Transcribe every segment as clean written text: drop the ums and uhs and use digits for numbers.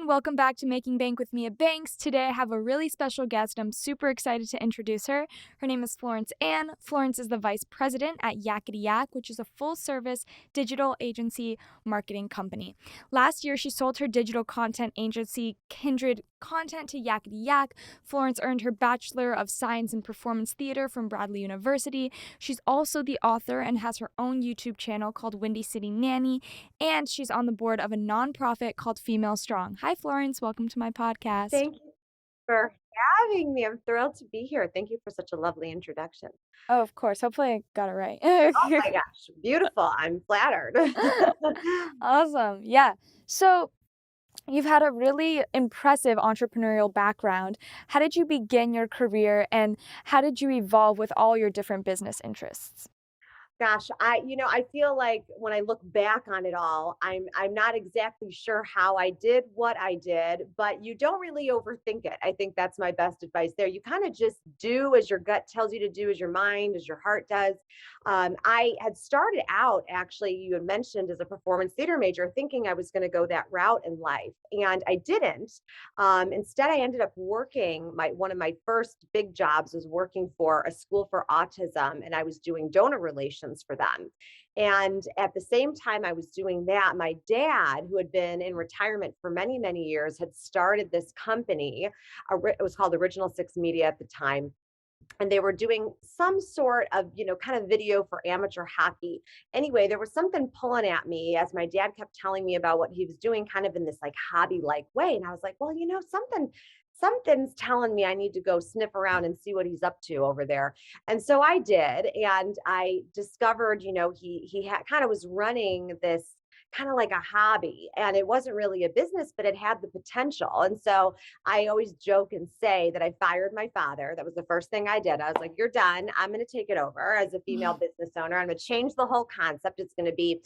everyone. Welcome back to Making Bank with Mia Banks. Today I have a really special guest. I'm super excited to introduce her. Her name is Florence Ann. Florence is the vice president at Yakety Yak, which is a full-service digital agency marketing company. Last year, she sold her digital content agency, Kindred Content, to Yakety Yak. Florence earned her Bachelor of Science in Performance Theater from Bradley University. She's also the author and has her own YouTube channel called WindyCity Nanny, and she's on the board of a nonprofit called Female Strong. Hi, Florence. Welcome to my podcast. Thank you for having me. I'm thrilled to be here. Thank you for such a lovely introduction. Oh, of course. Hopefully, I got it right. Oh my gosh, beautiful. I'm flattered. Awesome. Yeah. So, you've had a really impressive entrepreneurial background. How did you begin your career and how did you evolve with all your different business interests? Gosh, I feel like when I look back on it all, I'm not exactly sure how I did what I did, but you don't really overthink it. I think that's my best advice there. You kind of just do as your gut tells you to do, as your mind, as your heart does. I had started out, actually, you had mentioned, as a performance theater major, thinking I was going to go that route in life, and I didn't. Instead, I ended up working. My one of my first big jobs was working for a school for autism, and I was doing donor relations for them. And at the same time I was doing that, my dad, who had been in retirement for many, many years, had started this company. It was called Original Six Media at the time, and they were doing some sort of kind of video for amateur hockey. Anyway, there was something pulling at me as my dad kept telling me about what he was doing, kind of in this like hobby like way, and I was like, well, something's telling me I need to go sniff around and see what he's up to over there. And so I did, and I discovered, kind of was running this kind of like a hobby, and it wasn't really a business, but it had the potential. And so I always joke and say that I fired my father. That was the first thing I did. I was like, you're done. I'm going to take it over as a female business owner. I'm going to change the whole concept. It's going to be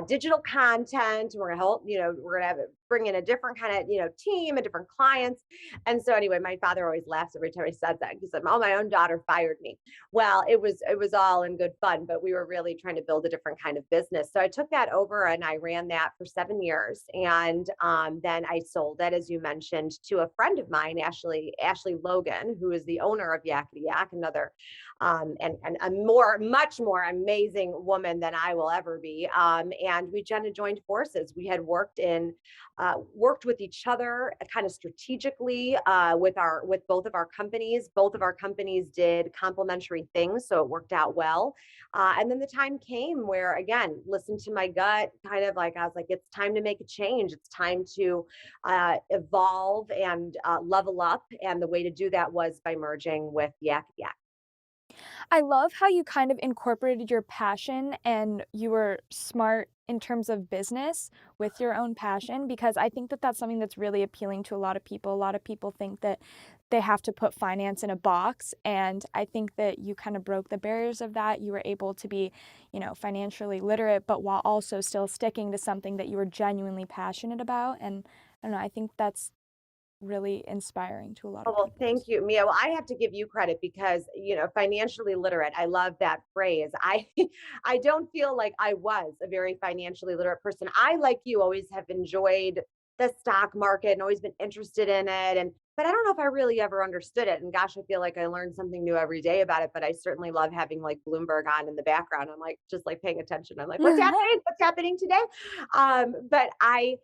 digital content. We're going to help, we're going to bring in a different kind of, team and different clients. And so anyway, my father always laughs every time he says that. He said, oh, my own daughter fired me. Well, it was all in good fun, but we were really trying to build a different kind of business. So I took that over and I ran that for 7 years. And then I sold it, as you mentioned, to a friend of mine, Ashley Logan, who is the owner of Yakety Yak, another and a much more amazing woman than I will ever be. And we kind of joined forces. We had worked with each other kind of strategically with both of our companies. Both of our companies did complementary things, so it worked out well. And then the time came where, again, listen to my gut, kind of like I was like, it's time to make a change. It's time to evolve and level up. And the way to do that was by merging with Yak Yak. I love how you kind of incorporated your passion and you were smart in terms of business with your own passion, because I think that that's something that's really appealing to a lot of people. A lot of people think that they have to put finance in a box, and I think that you kind of broke the barriers of that. You were able to be, financially literate, but while also still sticking to something that you were genuinely passionate about. And I don't know, I think that's really inspiring to a lot Oh, of well, people. thank you, Mia. Well, I have to give you credit because, financially literate. I love that phrase. I don't feel like I was a very financially literate person. I, like you, always have enjoyed the stock market and always been interested in it. But I don't know if I really ever understood it. And gosh, I feel like I learned something new every day about it. But I certainly love having like Bloomberg on in the background. I'm like just like paying attention. I'm like, what's happening? What's happening today? But I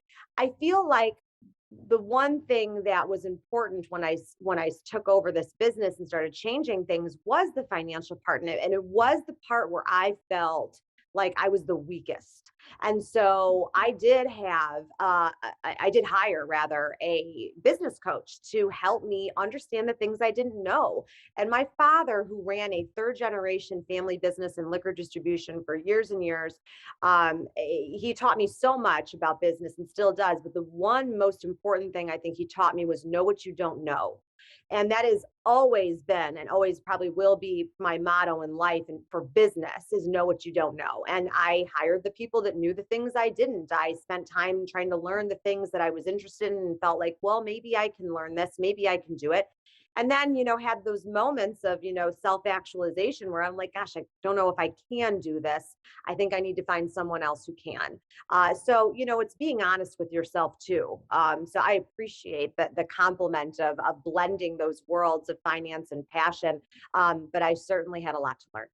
feel like the one thing that was important when I took over this business and started changing things was the financial part in it, and it was the part where I felt like I was the weakest. And so I did hire, rather, a business coach to help me understand the things I didn't know. And my father, who ran a third generation family business in liquor distribution for years and years, he taught me so much about business and still does. But the one most important thing I think he taught me was know what you don't know. And that has always been and always probably will be my motto in life and for business is know what you don't know. And I hired the people that knew the things I didn't. I spent time trying to learn the things that I was interested in and felt like, well, maybe I can learn this, maybe I can do it. And then, had those moments of, self-actualization where I'm like, gosh, I don't know if I can do this. I think I need to find someone else who can. So, it's being honest with yourself too. So I appreciate the compliment of blending those worlds of finance and passion. But I certainly had a lot to learn.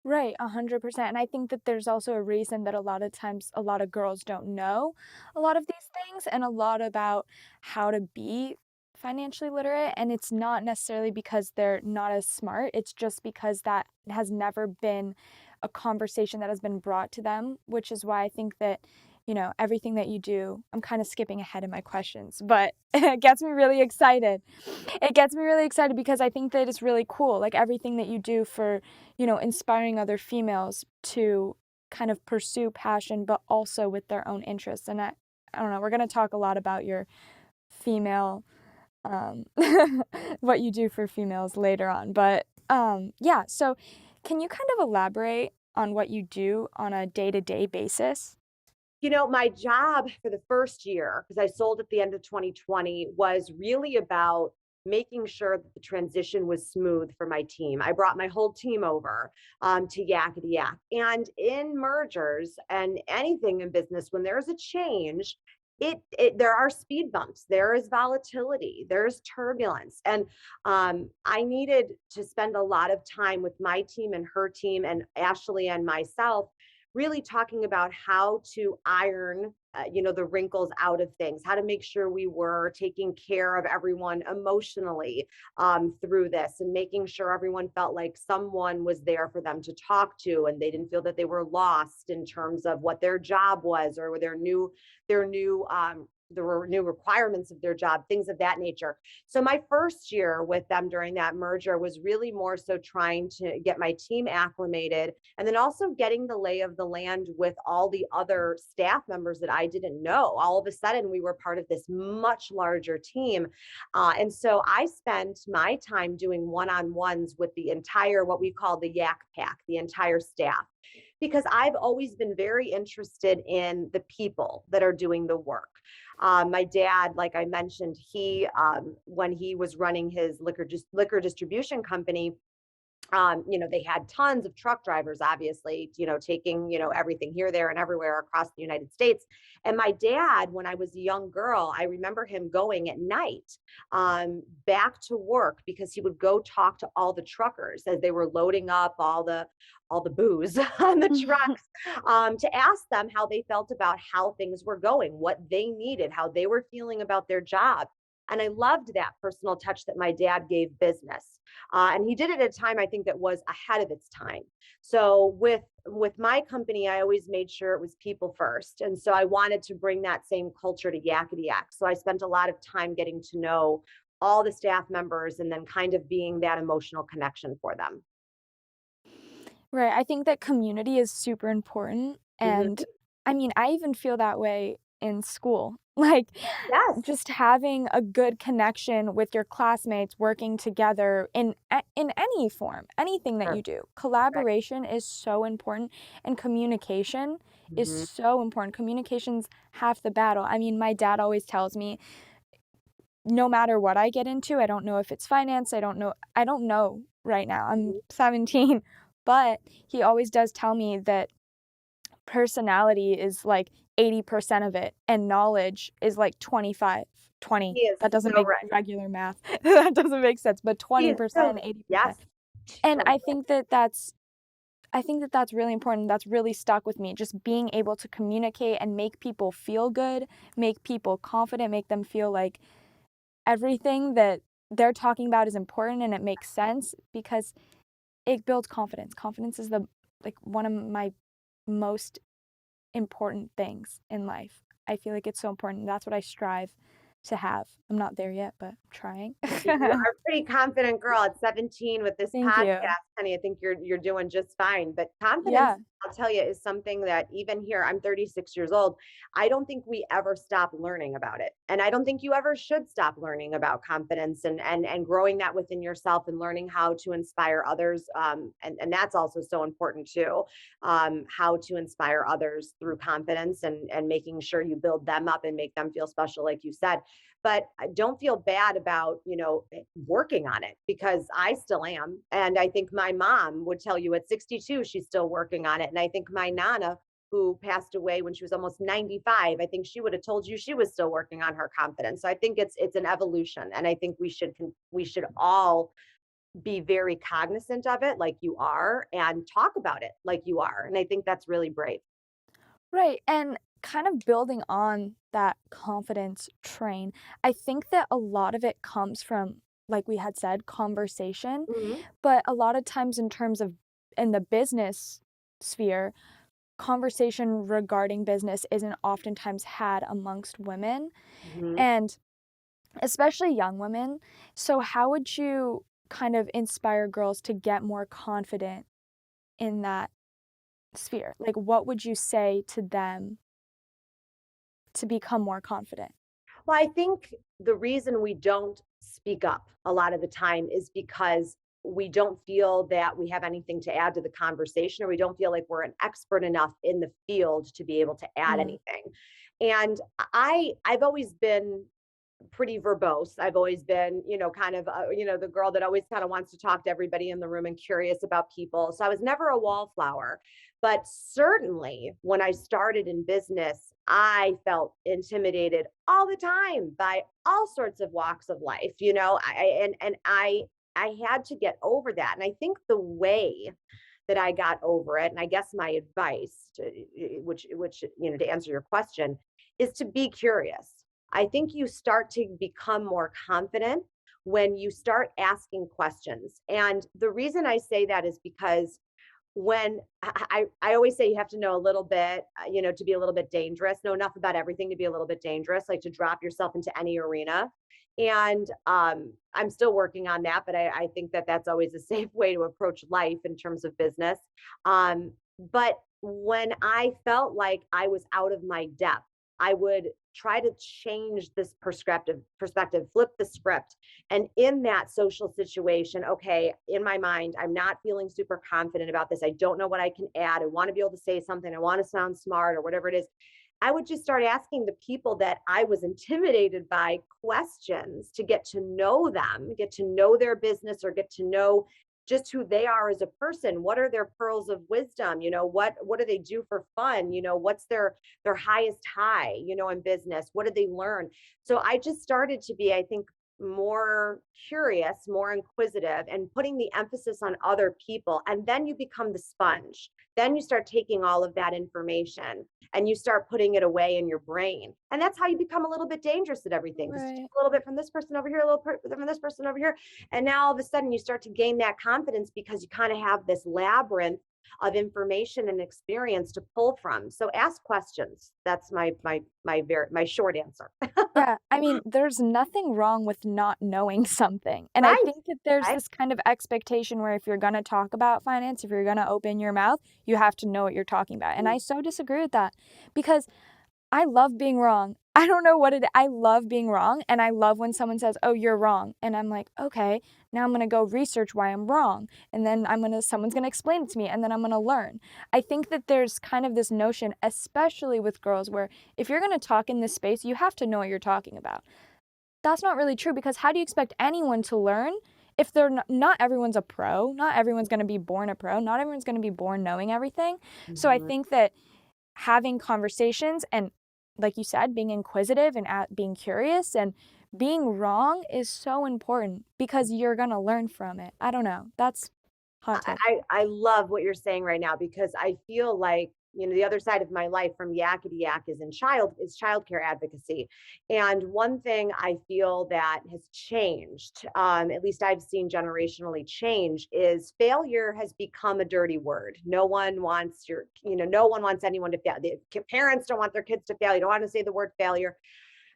Right, 100%. And I think that there's also a reason that a lot of times a lot of girls don't know a lot of these things and a lot about how to be financially literate. And it's not necessarily because they're not as smart, it's just because that has never been a conversation that has been brought to them, which is why I think that. Everything that you do, I'm kind of skipping ahead in my questions, but it gets me really excited. It gets me really excited because I think that it's really cool, like everything that you do for, inspiring other females to kind of pursue passion, but also with their own interests. And I don't know, we're going to talk a lot about your female, um, what you do for females later on. But yeah, so can you kind of elaborate on what you do on a day to day basis? My job for the first year, because I sold at the end of 2020, was really about making sure that the transition was smooth for my team. I brought my whole team over to Yakety Yak. And in mergers and anything in business, when there's a change, there are speed bumps, there is volatility, there's turbulence, and I needed to spend a lot of time with my team and her team and Ashley and myself really talking about how to iron the wrinkles out of things, how to make sure we were taking care of everyone emotionally through this, and making sure everyone felt like someone was there for them to talk to, and they didn't feel that they were lost in terms of what their job was or their new requirements of their job, things of that nature. So my first year with them during that merger was really more so trying to get my team acclimated, and then also getting the lay of the land with all the other staff members that I didn't know. All of a sudden, we were part of this much larger team. And so I spent my time doing one on ones with the entire, what we call the Yak Pack, the entire staff, because I've always been very interested in the people that are doing the work. My dad, like I mentioned, when he was running his liquor distribution company, they had tons of truck drivers, obviously, taking, everything here, there, and everywhere across the United States. And my dad, when I was a young girl, I remember him going at night back to work because he would go talk to all the truckers as they were loading up all the booze on the trucks, to ask them how they felt about how things were going, what they needed, how they were feeling about their job. And I loved that personal touch that my dad gave business. And he did it at a time I think that was ahead of its time. So with my company, I always made sure it was people first, and so I wanted to bring that same culture to Yakety Yak. So I spent a lot of time getting to know all the staff members and then kind of being that emotional connection for them. Right, I think that community is super important, and, Mhm. I mean, I even feel that way in school. Like, Yes. just having a good connection with your classmates working together in any form, anything that Sure. you do. Right. Collaboration is so important, and communication is Mhm. so important. Communication's half the battle. I mean, my dad always tells me, no matter what I get into, I don't know if it's finance, I don't know right now. I'm Mhm. 17, but he always does tell me that personality is like 80% of it and knowledge is like 25, 20. He is That doesn't so make right. regular math. That doesn't make sense, but He is so 20%, right. 80%. Yes. And Totally right. I think that that's really important. That's really stuck with me. Just being able to communicate and make people feel good, make people confident, make them feel like everything that they're talking about is important and it makes sense because it builds confidence. Confidence is one of my most important things in life. I feel like it's so important. That's what I strive to have. I'm not there yet, but I'm trying. You are a pretty confident girl at 17 with this Thank you. podcast, honey. I think you're doing just fine. But confidence, Yeah. I'll tell you, is something that even here, I'm 36 years old. I don't think we ever stop learning about it. And I don't think you ever should stop learning about confidence and growing that within yourself and learning how to inspire others. And that's also so important too. How to inspire others through confidence and making sure you build them up and make them feel special, like you said. but don't feel bad about, working on it, because I still am. And I think my mom would tell you at 62, she's still working on it. And I think my Nana, who passed away when she was almost 95, I think she would have told you she was still working on her confidence. So I think it's an evolution, and I think we should all be very cognizant of it like you are, and talk about it like you are. And I think that's really brave. Right. And kind of building on that confidence train, I think that a lot of it comes from, like we had said, conversation. Mhm. But a lot of times, in terms of in the business sphere, conversation regarding business isn't oftentimes had amongst women, Mhm. and especially young women. So, how would you kind of inspire girls to get more confident in that sphere? Like, what would you say to them to become more confident? Well, I think the reason we don't speak up a lot of the time is because we don't feel that we have anything to add to the conversation, or we don't feel like we're an expert enough in the field to be able to add Mm, anything. And I've always been pretty verbose. I've always been, kind of, the girl that always kind of wants to talk to everybody in the room and curious about people. So I was never a wallflower. But certainly when I started in business, I felt intimidated all the time by all sorts of walks of life. And I had to get over that. And I think the way that I got over it, and I guess my advice, to answer your question, is to be curious. I think you start to become more confident when you start asking questions. And the reason I say that is because when I always say you have to know a little bit, to be a little bit dangerous, know enough about everything to be a little bit dangerous, like to drop yourself into any arena. And I'm still working on that, but I think that that's always a safe way to approach life in terms of business. But when I felt like I was out of my depth, I would try to change this perspective, flip the script. And in that social situation, okay, in my mind, I'm not feeling super confident about this. I don't know what I can add. I want to be able to say something. I want to sound smart or whatever it is. I would just start asking the people that I was intimidated by questions to get to know them, get to know their business, or get to know just who they are as a person. What are their pearls of wisdom? What do they do for fun? What's their highest high, in business? What did they learn? So I just started to be, I think, more curious, more inquisitive, and putting the emphasis on other people. And then you become the sponge. Then you start taking all of that information and you start putting it away in your brain. And that's how you become a little bit dangerous at everything, because you take right. a little bit from this person over here, a little bit from this person over here. And now all of a sudden you start to gain that confidence because you kind of have this labyrinth of information and experience to pull from. So ask questions. That's my short answer. Yeah, I mean, there's nothing wrong with not knowing something, and I Right. think that there's Right. this kind of expectation where if you're gonna talk about finance, if you're gonna open your mouth, you have to know what you're talking about, and I so disagree with that because I love being wrong. I don't know what it I love being wrong, and I love when someone says, "Oh, you're wrong." And I'm like, "Okay, now I'm gonna go research why I'm wrong." And then someone's gonna explain it to me, and then I'm gonna learn. I think that there's kind of this notion, especially with girls, where if you're gonna talk in this space, you have to know what you're talking about. That's not really true because how do you expect anyone to learn if they're not everyone's a pro, not everyone's gonna be born a pro, not everyone's gonna be born knowing everything. So I Mhm. think that having conversations and, like you said, being inquisitive and being curious and being wrong is so important because you're gonna learn from it. I don't know. That's hot take. I love what you're saying right now, because I feel like, the other side of my life from yakety yak is childcare advocacy. And one thing I feel that has changed, at least I've seen generationally change, is failure has become a dirty word. No one wants anyone to fail. Parents don't want their kids to fail. You don't want to say the word failure.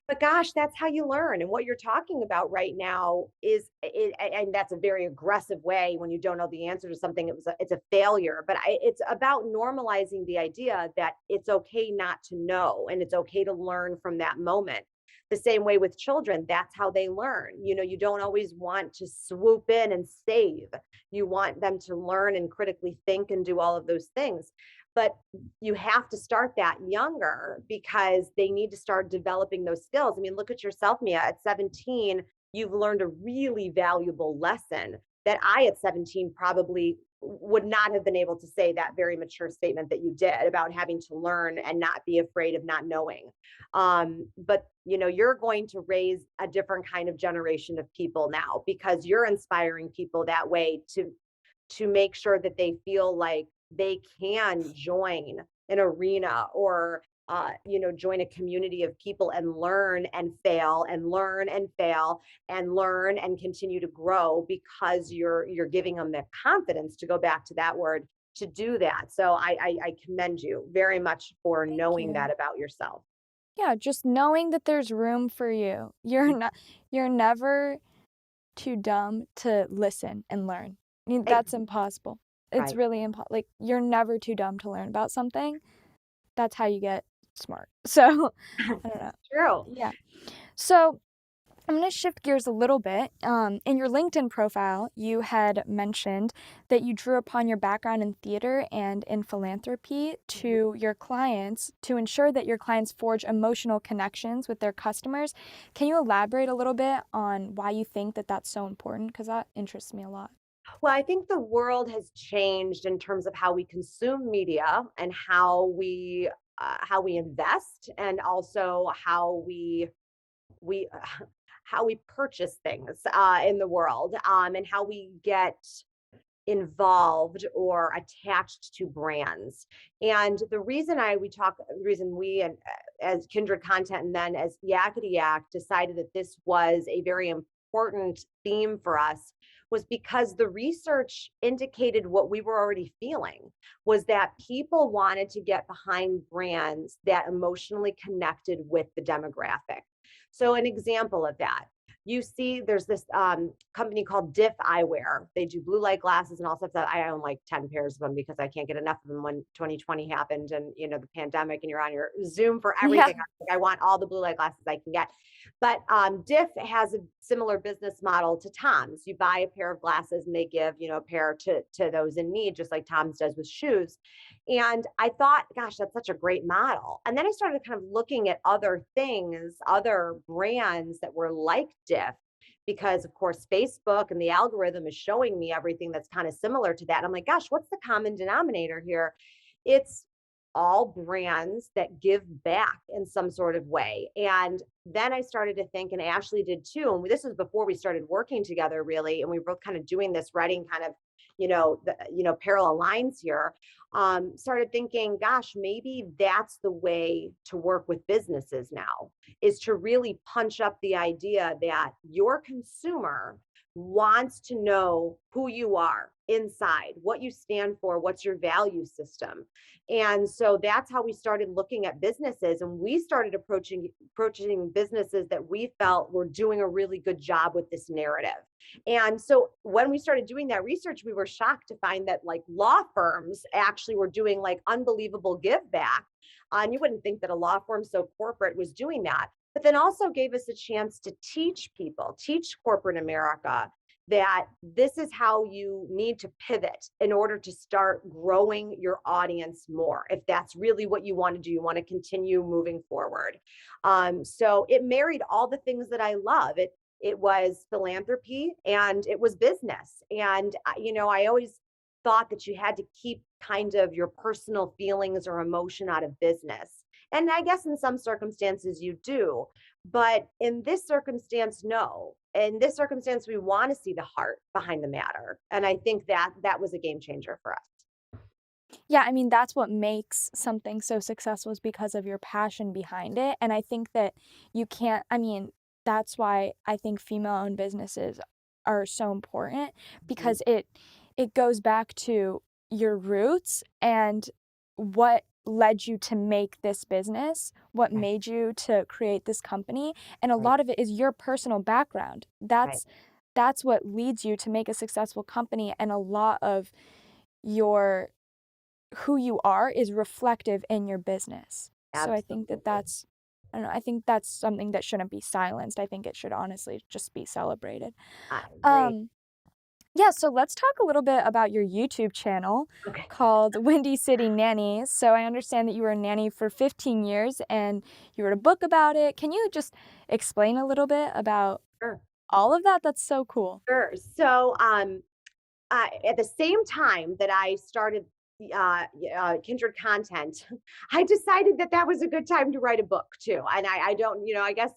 But gosh, that's how you learn. And what you're talking about right now and that's a very aggressive way when you don't know the answer to something. It's a failure, but it's about normalizing the idea that it's okay not to know, and it's okay to learn from that moment. The same way with children, that's how they learn. You don't always want to swoop in and save. You want them to learn and critically think and do all of those things. but you have to start that younger because they need to start developing those skills. I mean, look at yourself, Mia. At 17, you've learned a really valuable lesson that I at 17 probably would not have been able to say that very mature statement that you did about having to learn and not be afraid of not knowing. But you're going to raise a different kind of generation of people now because you're inspiring people that way to make sure that they feel like they can join an arena or join a community of people and learn and fail and learn and fail and learn and continue to grow because you're giving them the confidence to go back to that word to do that. So I commend you very much for Thank knowing you. that about yourself. Yeah, just knowing that there's room for you. You're never too dumb to listen and learn. I mean, Ex- that's impossible. It's right. really like you're never too dumb to learn about something. That's how you get smart. So, I don't know. True. Yeah. So, I'm going to shift gears a little bit. In your LinkedIn profile, you had mentioned that you drew upon your background in theater and in philanthropy to your clients to ensure that your clients forge emotional connections with their customers. Can you elaborate a little bit on why you think that that's so important? Because that interests me a lot. Well, I think the world has changed in terms of how we consume media and how we invest, and also we how we purchase things in the world, and how we get involved or attached to brands. And the reason we and as Kindred Content and then as Yakety Yak decided that this was a very important theme for us was because the research indicated what we were already feeling was that people wanted to get behind brands that emotionally connected with the demographic. So an example of that, you see there's this company called Diff Eyewear. They do blue light glasses and all stuff that I own like 10 pairs of them because I can't get enough of them when 2020 happened and the pandemic and you're on your Zoom for Yeah. everything. I want all the blue light glasses I can get. But Diff has a similar business model to Tom's. You buy a pair of glasses and they give, a pair to those in need, just like Tom's does with shoes. And I thought, gosh, that's such a great model. And then I started kind of looking at other things, other brands that were like Diff, because of course, Facebook and the algorithm is showing me everything that's kind of similar to that. And I'm like, gosh, what's the common denominator here? It's all brands that give back in some sort of way. And then I started to think, and Ashley did too. And this was before we started working together, really. And we were both kind of doing this, writing kind of, parallel lines here. Started thinking, gosh, maybe that's the way to work with businesses now, is to really punch up the idea that your consumer wants to know who you are inside, what you stand for, what's your value system. And so that's how we started looking at businesses, and we started approaching businesses that we felt were doing a really good job with this narrative. And so when we started doing that research, we were shocked to find that like law firms actually were doing like unbelievable give back. And you wouldn't think that a law firm so corporate was doing that, but then also gave us a chance to teach corporate America that this is how you need to pivot in order to start growing your audience more. If that's really what you want to do, you want to continue moving forward. So it married all the things that I love. It was philanthropy and it was business. And I always thought that you had to keep kind of your personal feelings or emotion out of business. And I guess in some circumstances you do, but in this circumstance, no. In this circumstance, we want to see the heart behind the matter. And I think that was a game changer for us. Yeah, I mean, that's what makes something so successful is because of your passion behind it. And I think that you can't, I mean, that's why I think female-owned businesses are so important Mhm. because it goes back to your roots and what led you to make this business, what Right, made you to create this company, and a right, lot of it is your personal background. right. That's what leads you to make a successful company, and a lot of your who you are is reflective in your business. So I think that Absolutely. that's I don't know, I think that's something that shouldn't be silenced. I think it should honestly just be celebrated. I agree. Um, Yeah, so let's talk a little bit about your YouTube channel Okay. called WindyCity Nanny. So I understand that you were a nanny for 15 years and you wrote a book about it. Can you just explain a little bit about Sure. all of that? That's so cool. Sure. So, at the same time that I started Kindred Content, I decided that that was a good time to write a book too. And I don't, I guess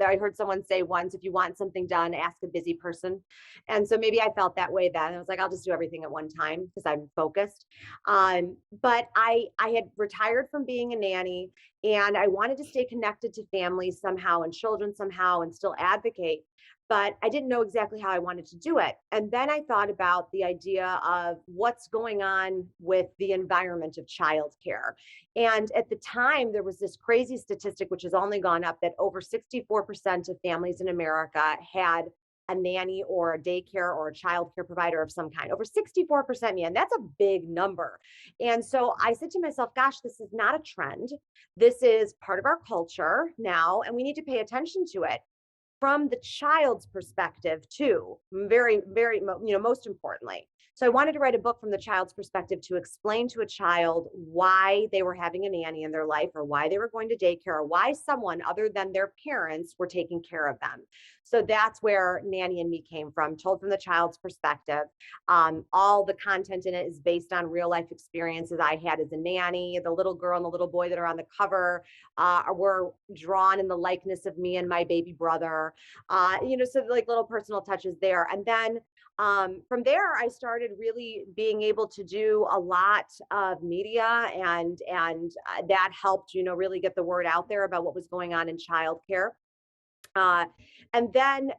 I heard someone say once, if you want something done, ask a busy person. And so maybe I felt that way then. I was like, I'll just do everything at one time because I'm focused. But I had retired from being a nanny, and I wanted to stay connected to families somehow and children somehow and still advocate, but I didn't know exactly how I wanted to do it. And then I thought about the idea of what's going on with the environment of childcare. And at the time, there was this crazy statistic, which has only gone up, that over 64% of families in America had a nanny or a daycare or a childcare provider of some kind. Over 64%, man, that's a big number. And so I said to myself, gosh, this is not a trend. This is part of our culture now, and we need to pay attention to it from the child's perspective too, very most importantly. So I wanted to write a book from the child's perspective to explain to a child why they were having a nanny in their life, or why they were going to daycare, or why someone other than their parents were taking care of them. So that's where Nanny and Me came from, told from the child's perspective. All the content in it is based on real life experiences I had as a nanny. The little girl and the little boy that are on the cover were drawn in the likeness of me and my baby brother. So like little personal touches there. And then from there, I started really being able to do a lot of media, and that helped, really get the word out there about what was going on in childcare. Uh, and then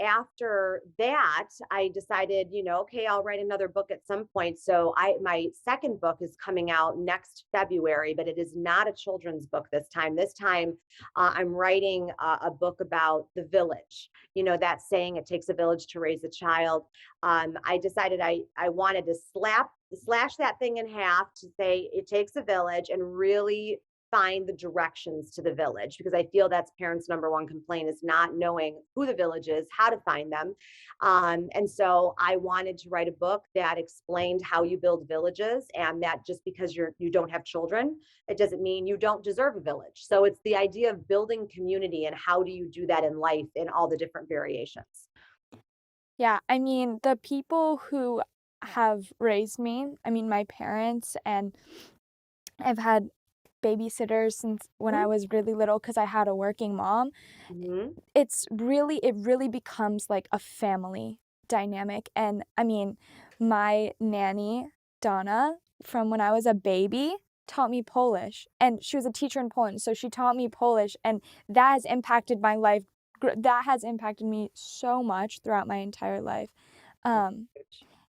after that, I decided, okay, I'll write another book at some point. So my second book is coming out next February, but it is not a children's book this time. This time, I'm writing a book about the village. That saying, "It takes a village to raise a child." I decided I wanted to slash that thing in half to say it takes a village, and really find the directions to the village, because I feel that's parents' number one complaint, is not knowing who the village is, how to find them. And so I wanted to write a book that explained how you build villages, and that just because you don't have children, it doesn't mean you don't deserve a village. So it's the idea of building community, and how do you do that in life in all the different variations. Yeah, I mean, the people who have raised me, I mean, my parents, and I've had babysitters since when I was really little because I had a working mom. Mm-hmm. It really becomes like a family dynamic. And I mean, my nanny, Donna, from when I was a baby, taught me Polish, and she was a teacher in Poland, so she taught me Polish, and that has impacted my life. That has impacted me so much throughout my entire life. Um,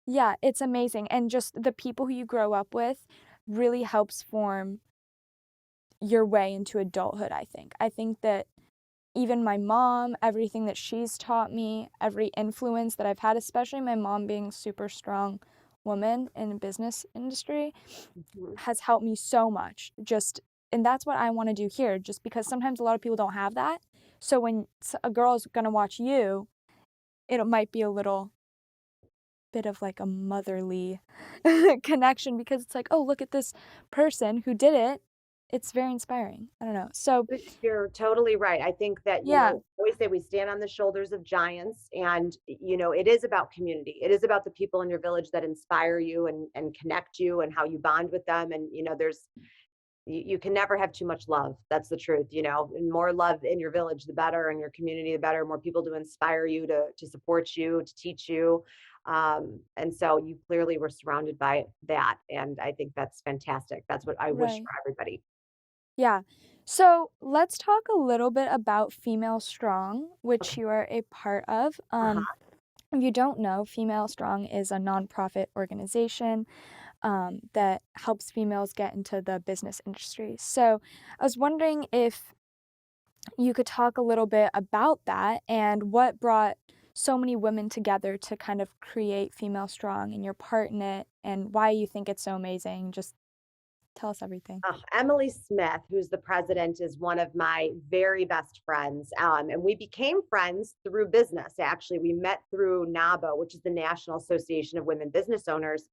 yeah, it's amazing, and just the people who you grow up with really helps form your way into adulthood, I think. I think that even my mom, everything that she's taught me, every influence that I've had, especially my mom being a super strong woman in the business industry, Mm-hmm. has helped me so much. And that's what I want to do here, just because sometimes a lot of people don't have that. So when a girl's going to watch you, it might be a little bit of like a motherly connection, because it's like, oh, look at this person who did it. It's very inspiring. I don't know. So, You're totally right. I think that, yeah, I always say we stand on the shoulders of giants, and, it is about community. It is about the people in your village that inspire you and connect you, and how you bond with them. And, you can never have too much love. That's the truth, and more love in your village, the better, and your community, the better. More people to inspire you, to support you, to teach you. And so you clearly were surrounded by that. And I think that's fantastic. That's what I wish right. for everybody. Yeah. So let's talk a little bit about Female Strong, which Okay. you are a part of. Uh-huh. If you don't know, Female Strong is a nonprofit organization that helps females get into the business industry. So I was wondering if you could talk a little bit about that and what brought so many women together to kind of create Female Strong and your part in it, and why you think it's so amazing. Just Tell us everything. Oh, Emily Smith, who's the president, is one of my very best friends. And we became friends through business. Actually, we met through NABO, which is the National Association of Women Business Owners.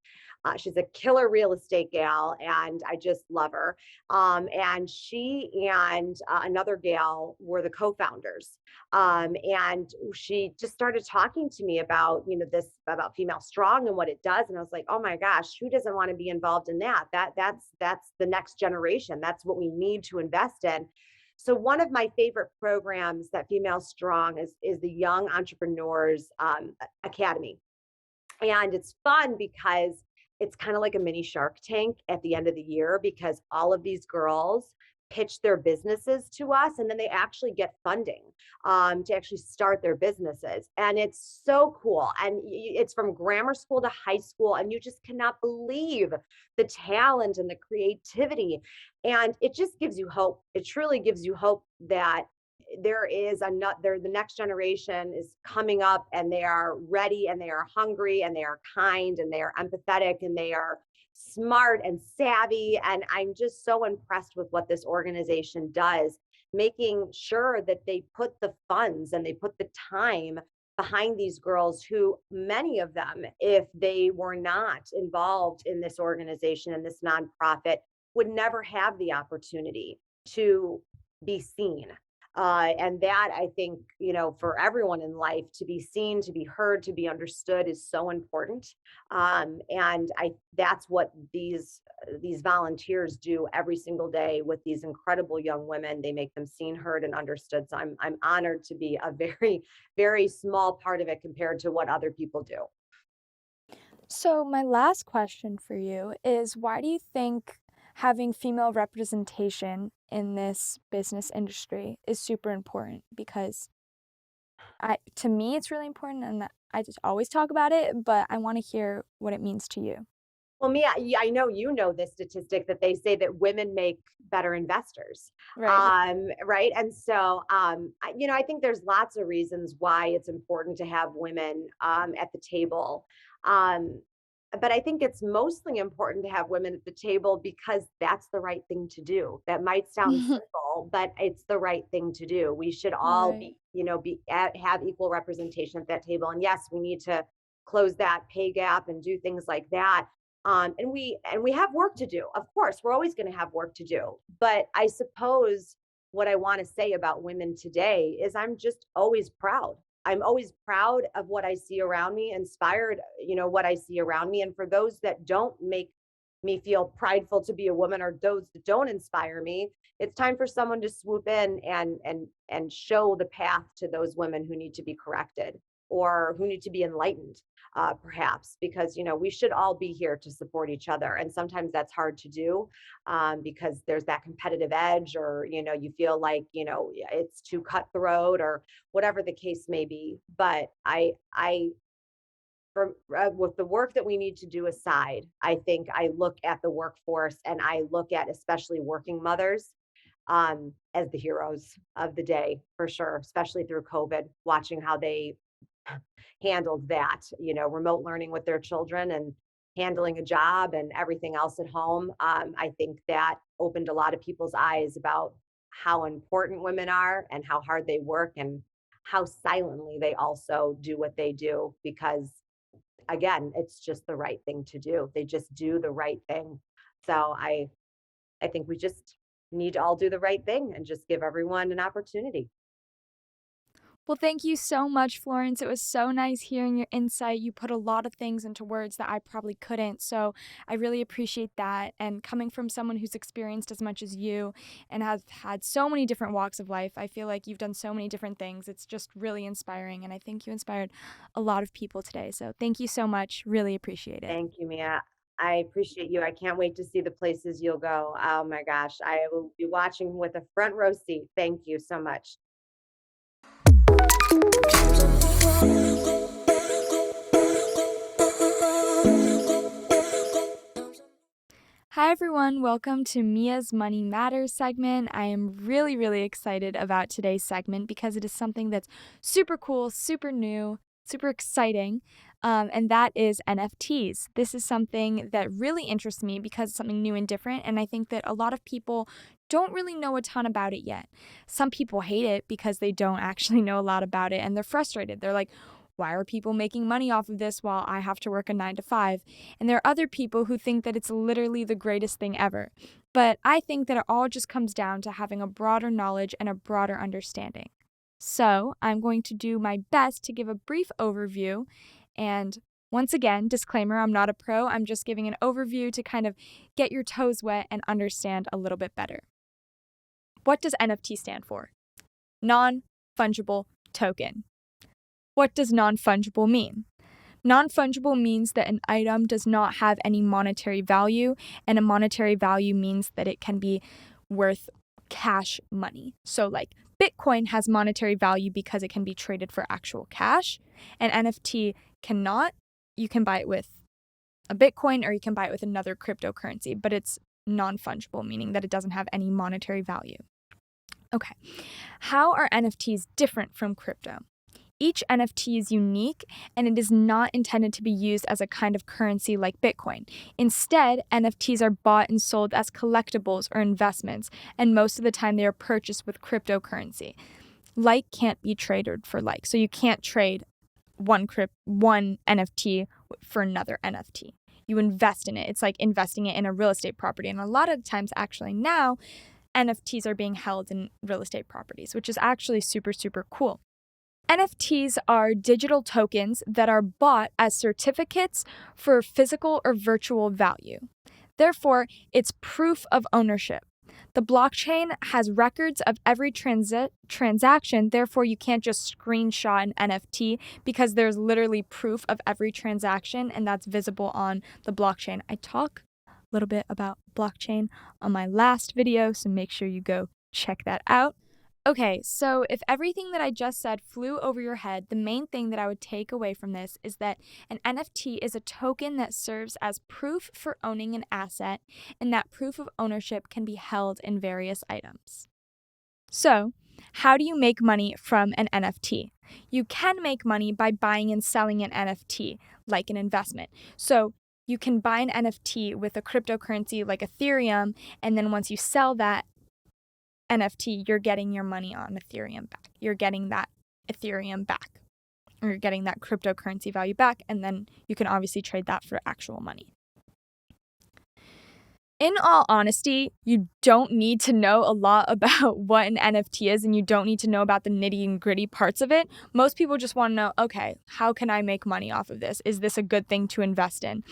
She's a killer real estate gal, and I just love her. And she and another gal were the co-founders. And she just started talking to me about, this about Female Strong and what it does. And I was like, oh my gosh, who doesn't want to be involved in that? That's the next generation. That's what we need to invest in. So one of my favorite programs that Female Strong is the Young Entrepreneurs Academy. And it's fun because it's kind of like a mini Shark Tank at the end of the year, because all of these girls pitch their businesses to us, and then they actually get funding to actually start their businesses. And it's so cool. And it's from grammar school to high school. And you just cannot believe the talent and the creativity. And it just gives you hope. It truly gives you hope that the next generation is coming up, and they are ready, and they are hungry, and they are kind, and they are empathetic, and they are smart and savvy. And I'm just so impressed with what this organization does, making sure that they put the funds and they put the time behind these girls, who, many of them, if they were not involved in this organization and this nonprofit, would never have the opportunity to be seen. And that, I think, for everyone in life, to be seen, to be heard, to be understood is so important. And that's what these volunteers do every single day with these incredible young women. They make them seen, heard, and understood. So I'm honored to be a very, very small part of it compared to what other people do. So, my last question for you is, why do you think having female representation in this business industry is super important? Because to me, it's really important, and I just always talk about it, but I want to hear what it means to you. Well, Mia, I know you know this statistic that they say that women make better investors, Right. right? And so, I think there's lots of reasons why it's important to have women at the table. Um, but I think it's mostly important to have women at the table because that's the right thing to do. That might sound simple, but it's the right thing to do. We should all Right. have equal representation at that table. And yes, we need to close that pay gap and do things like that. And we have work to do. Of course, we're always going to have work to do. But I suppose what I want to say about women today is I'm just always proud. I'm always proud of what I see around me, inspired, what I see around me. And for those that don't make me feel prideful to be a woman, or those that don't inspire me, it's time for someone to swoop in and show the path to those women who need to be corrected, or who need to be enlightened, perhaps, because we should all be here to support each other. And sometimes that's hard to do, because there's that competitive edge, or you feel like it's too cutthroat, or whatever the case may be. But with the work that we need to do aside, I think I look at the workforce, and I look at especially working mothers as the heroes of the day, for sure, especially through COVID, watching how they handled that, remote learning with their children, and handling a job and everything else at home. I think that opened a lot of people's eyes about how important women are, and how hard they work, and how silently they also do what they do, because again, it's just the right thing to do. They just do the right thing. So I think we just need to all do the right thing and just give everyone an opportunity. Well, thank you so much, Florence. It was so nice hearing your insight. You put a lot of things into words that I probably couldn't. So I really appreciate that. And coming from someone who's experienced as much as you and has had so many different walks of life, I feel like you've done so many different things. It's just really inspiring. And I think you inspired a lot of people today. So thank you so much. Really appreciate it. Thank you, Mia. I appreciate you. I can't wait to see the places you'll go. Oh my gosh, I will be watching with a front row seat. Thank you so much. Hi, everyone. Welcome to Mia's Money Matters segment. I am really, really excited about today's segment because it is something that's super cool, super new, super exciting, and that is NFTs. This is something that really interests me because it's something new and different, and I think that a lot of people don't really know a ton about it yet. Some people hate it because they don't actually know a lot about it, and they're frustrated. They're like, why are people making money off of this while I have to work a 9 to 5? And there are other people who think that it's literally the greatest thing ever. But I think that it all just comes down to having a broader knowledge and a broader understanding. So I'm going to do my best to give a brief overview. And once again, disclaimer, I'm not a pro. I'm just giving an overview to kind of get your toes wet and understand a little bit better. What does NFT stand for? Non-fungible token. What does non-fungible mean? Non-fungible means that an item does not have any monetary value, and a monetary value means that it can be worth cash money. So like Bitcoin has monetary value because it can be traded for actual cash, and NFT cannot. You can buy it with a Bitcoin or you can buy it with another cryptocurrency, but it's non-fungible, meaning that it doesn't have any monetary value. Okay, how are NFTs different from crypto? Each NFT is unique and it is not intended to be used as a kind of currency like Bitcoin. Instead, NFTs are bought and sold as collectibles or investments, and most of the time they are purchased with cryptocurrency. Like can't be traded for like, so you can't trade one NFT for another NFT. You invest in it. It's like investing it in a real estate property, and a lot of times actually now NFTs are being held in real estate properties, which is actually super, super cool. NFTs are digital tokens that are bought as certificates for physical or virtual value. Therefore, it's proof of ownership. The blockchain has records of every transaction, therefore, you can't just screenshot an NFT because there's literally proof of every transaction, and that's visible on the blockchain. I talk a little bit about blockchain on my last video, so make sure you go check that out. Okay, so if everything that I just said flew over your head, the main thing that I would take away from this is that an NFT is a token that serves as proof for owning an asset, and that proof of ownership can be held in various items. So, how do you make money from an NFT? You can make money by buying and selling an NFT, like an investment. So, you can buy an NFT with a cryptocurrency like Ethereum, and then once you sell that NFT, you're getting your money on Ethereum back. You're getting that Ethereum back, or you're getting that cryptocurrency value back, and then you can obviously trade that for actual money. In all honesty, you don't need to know a lot about what an NFT is, and you don't need to know about the nitty and gritty parts of it. Most people just want to know, okay, how can I make money off of this? Is this a good thing to invest in?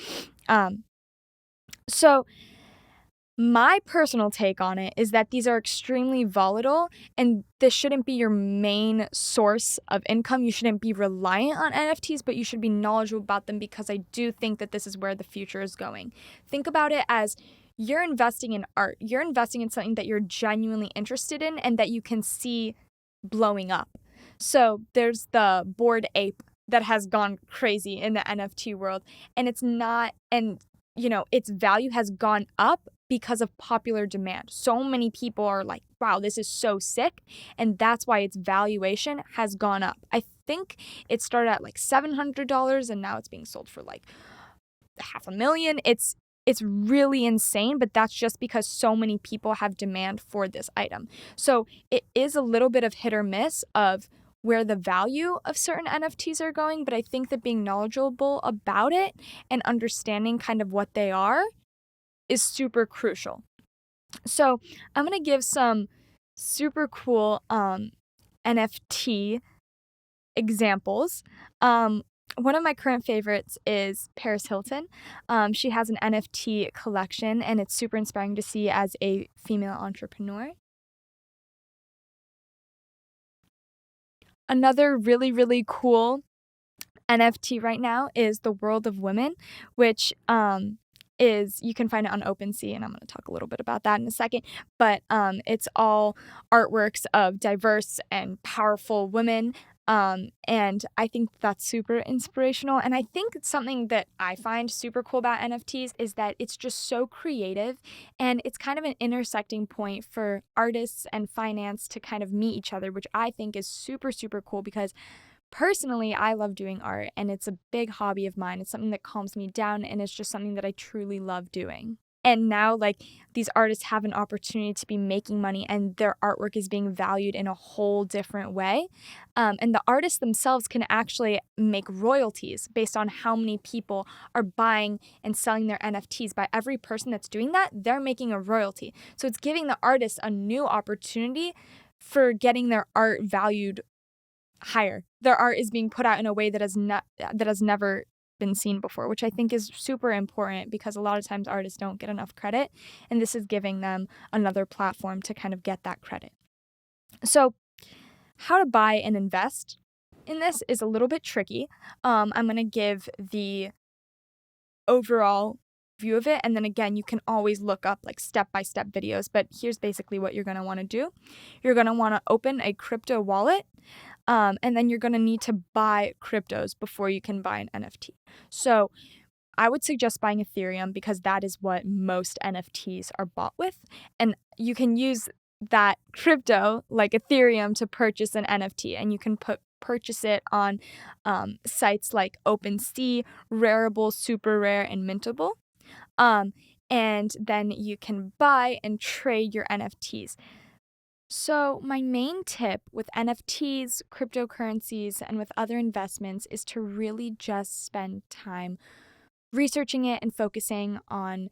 So my personal take on it is that these are extremely volatile, and this shouldn't be your main source of income. You shouldn't be reliant on NFTs, but you should be knowledgeable about them because I do think that this is where the future is going. Think about it as you're investing in art. You're investing in something that you're genuinely interested in and that you can see blowing up. So there's the Bored Ape that has gone crazy in the NFT world, and it's not, and its value has gone up because of popular demand. So many people are like, wow, this is so sick. And that's why its valuation has gone up. I think it started at like $700 and now it's being sold for like $500,000. It's really insane, but that's just because so many people have demand for this item. So it is a little bit of hit or miss of where the value of certain NFTs are going, but I think that being knowledgeable about it and understanding kind of what they are is super crucial. So I'm going to give some super cool NFT examples. One of my current favorites is Paris Hilton. She has an NFT collection, and it's super inspiring to see as a female entrepreneur. Another really, really cool NFT right now is The World of Women, which you can find it on OpenSea, and I'm going to talk a little bit about that in a second, but it's all artworks of diverse and powerful women, and I think that's super inspirational. And I think something that I find super cool about NFTs is that it's just so creative, and it's kind of an intersecting point for artists and finance to kind of meet each other, which I think is super, super cool because Personally, I love doing art and it's a big hobby of mine. It's something that calms me down and it's just something that I truly love doing. And now, like, these artists have an opportunity to be making money and their artwork is being valued in a whole different way. And the artists themselves can actually make royalties based on how many people are buying and selling their NFTs. By every person that's doing that, they're making a royalty. So it's giving the artists a new opportunity for getting their art valued higher. Their art is being put out in a way that has never been seen before, which I think is super important because a lot of times artists don't get enough credit, and this is giving them another platform to kind of get that credit. So, how to buy and invest in this is a little bit tricky. I'm going to give the overall view of it, and then again, you can always look up like step-by-step videos, but here's basically what you're going to want to do. You're going to want to open a crypto wallet. And then you're going to need to buy cryptos before you can buy an NFT. So I would suggest buying Ethereum because that is what most NFTs are bought with. And you can use that crypto, like Ethereum, to purchase an NFT. And you can purchase it on sites like OpenSea, Rarible, Super Rare, and Mintable. And then you can buy and trade your NFTs. So, my main tip with NFTs, cryptocurrencies, and with other investments is to really just spend time researching it and focusing on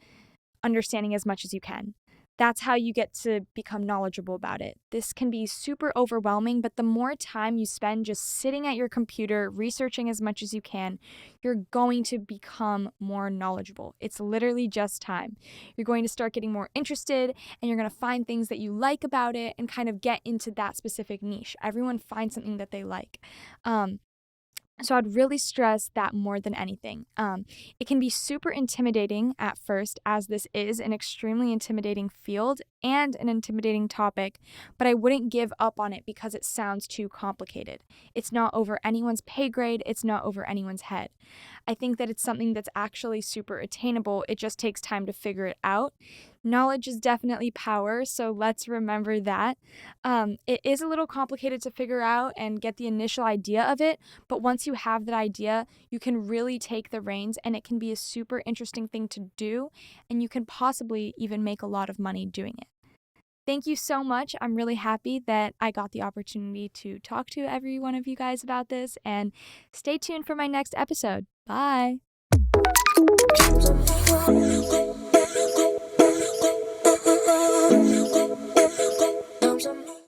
understanding as much as you can. That's how you get to become knowledgeable about it. This can be super overwhelming, but the more time you spend just sitting at your computer, researching as much as you can, you're going to become more knowledgeable. It's literally just time. You're going to start getting more interested and you're going to find things that you like about it and kind of get into that specific niche. Everyone finds something that they like. So I'd really stress that more than anything. It can be super intimidating at first, as this is an extremely intimidating field and an intimidating topic, but I wouldn't give up on it because it sounds too complicated. It's not over anyone's pay grade, it's not over anyone's head. I think that it's something that's actually super attainable. It just takes time to figure it out. Knowledge is definitely power, so let's remember that. It is a little complicated to figure out and get the initial idea of it, but once you have that idea, you can really take the reins and it can be a super interesting thing to do, and you can possibly even make a lot of money doing it. Thank you so much. I'm really happy that I got the opportunity to talk to every one of you guys about this, and stay tuned for my next episode. Bye.